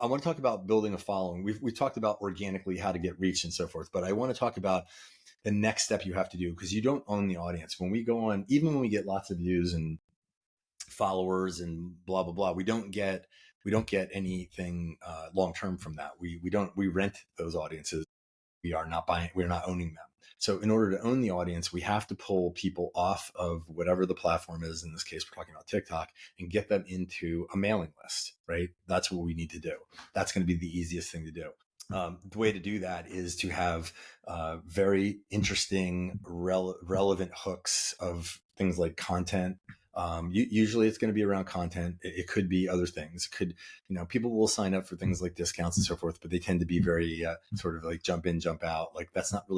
I want to talk about building a following. We've talked about organically how to get reach and so forth, but I want to talk about the next step you have to do, because you don't own the audience. When we go on, even when we get lots of views and followers and blah blah blah, we don't get anything long term from that. We rent those audiences. We're not owning them. So in order to own the audience, we have to pull people off of whatever the platform is. In this case, we're talking about TikTok, and get them into a mailing list, right? That's what we need to do. That's going to be the easiest thing to do. The way to do that is to have very interesting, relevant hooks of things like content. Usually it's going to be around content. It could be other things. It could, people will sign up for things like discounts and so forth, but they tend to be very sort of like jump in, jump out. Like that's doesn't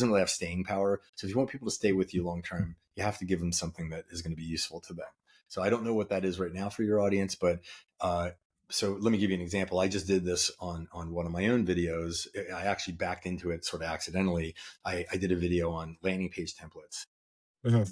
really have staying power. So if you want people to stay with you long term, you have to give them something that is going to be useful to them. So I don't know what that is right now for your audience, but so let me give you an example. I just did this on one of my own videos. I actually backed into it sort of accidentally. I did a video on landing page templates,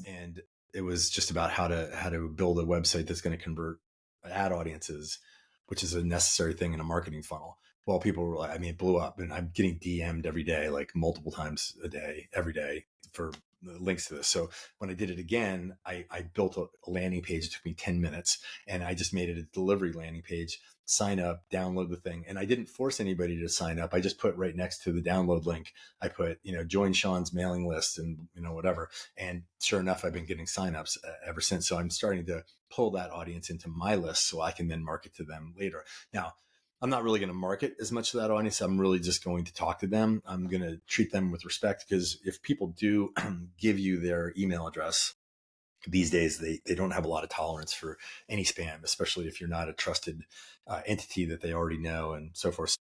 and it was just about how to build a website that's going to convert ad audiences, which is a necessary thing in a marketing funnel. Well, people were like, it blew up, and I'm getting DM'd every day, like multiple times a day, every day, for links to this. So when I did it again, I built a landing page. It took me 10 minutes, and I just made it a delivery landing page. Sign up, download the thing. And I didn't force anybody to sign up. I just put right next to the download link, I put, join Sean's mailing list and, whatever. And sure enough, I've been getting signups ever since. So I'm starting to pull that audience into my list so I can then market to them later. Now, I'm not really going to market as much to that audience. I'm really just going to talk to them. I'm going to treat them with respect, because if people do give you their email address, these days they don't have a lot of tolerance for any spam, especially if you're not a trusted entity that they already know and so forth.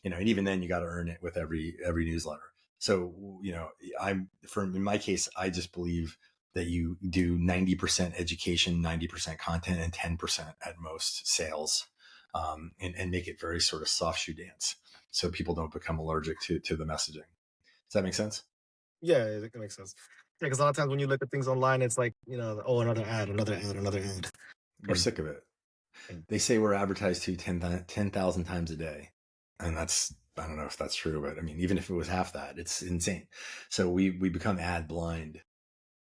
And even then you got to earn it with every newsletter. So, in my case, I just believe that you do 90% education, 90% content, and 10% at most sales, and make it very sort of soft shoe dance, so people don't become allergic to the messaging. Does that make sense? Yeah, it makes sense. Yeah, because a lot of times when you look at things online, it's like, oh, another ad, another ad, another ad. We're And, sick of it. and They say we're advertised to 10,000 times a day. And I don't know if that's true, but even if it was half that, it's insane. So we become ad blind.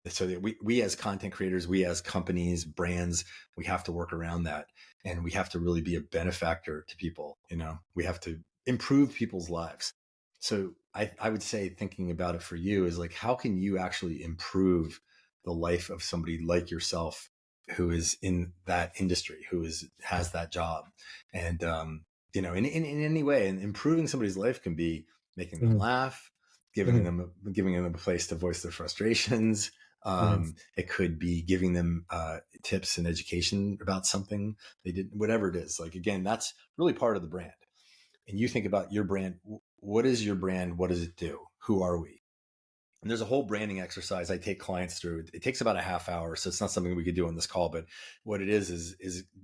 So that we as content creators, we as companies, brands, we have to work around that. And we have to really be a benefactor to people. We have to improve people's lives. So I would say, thinking about it for you, is like, how can you actually improve the life of somebody like yourself, who is in that industry, has that job? And, in any way, and improving somebody's life can be making them Mhm, laugh, giving mhm, them a place to voice their frustrations. mhm. It could be giving them tips and education about something they did, whatever it is. Like, again, that's really part of the brand. And you think about your brand. What is your brand? What does it do? Who are we? And there's a whole branding exercise I take clients through. It takes about a half hour, so it's not something we could do on this call. But what it is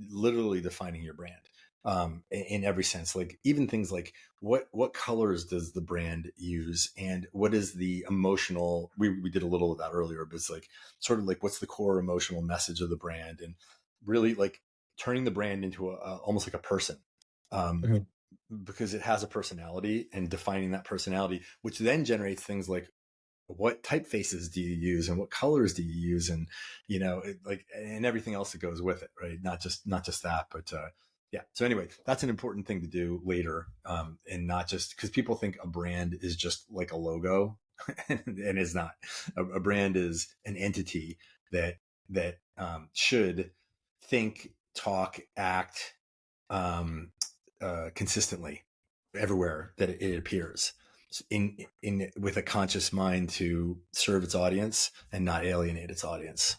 literally defining your brand, in every sense. Like, even things like what colors does the brand use, and what is the emotional. We did a little of that earlier, but it's like sort of like, what's the core emotional message of the brand, and really like turning the brand into almost like a person. Um, Mhm. because it has a personality, and defining that personality, which then generates things like, what typefaces do you use, and what colors do you use, and and everything else that goes with it, right? Not just that, but yeah. So anyway, that's an important thing to do later, and not just because people think a brand is just like a logo, and it's not. A brand is an entity that should think, talk, act, um, consistently everywhere that it appears, in with a conscious mind to serve its audience and not alienate its audience.